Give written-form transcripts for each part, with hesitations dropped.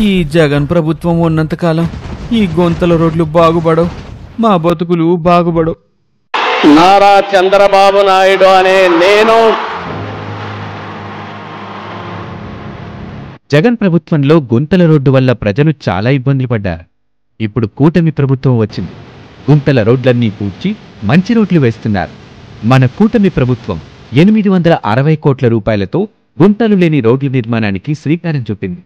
ఈ జగన్ ప్రభుత్వం ఉన్నంతకాలం ఈ గొంతల రోడ్లు బాగుపడవు, మా బతుకులు బాగుపడవు. నారా చంద్రబాబు నాయుడు అనే నేను జగన్ ప్రభుత్వంలో గుంతల రోడ్డు వల్ల ప్రజలు చాలా ఇబ్బందులు పడ్డారు. ఇప్పుడు కూటమి ప్రభుత్వం వచ్చింది. గుంతల రోడ్లన్నీ పూడ్చి మంచి రోడ్లు వేస్తున్నారు. మన కూటమి ప్రభుత్వం 860 కోట్ల రూపాయలతో గుంతలు లేని రోడ్ల నిర్మాణానికి శ్రీకారం చుట్టింది.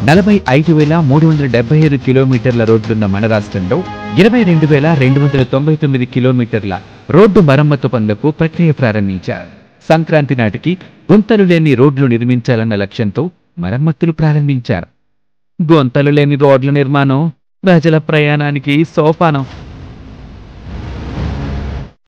45,375 కిలోమీటర్ల రోడ్లున్న మన రాష్ట్రంలో 22,299 కిలోమీటర్ల రోడ్డు మరమ్మతు పనులకు ప్రక్రియ ప్రారంభించారు. సంక్రాంతి నాటికి గుంతలు లేని రోడ్లు నిర్మించాలన్న లక్ష్యంతో మరమ్మతులు ప్రారంభించారు. గుంతలు లేని రోడ్ల నిర్మాణం ప్రజల ప్రయాణానికి సోపానం.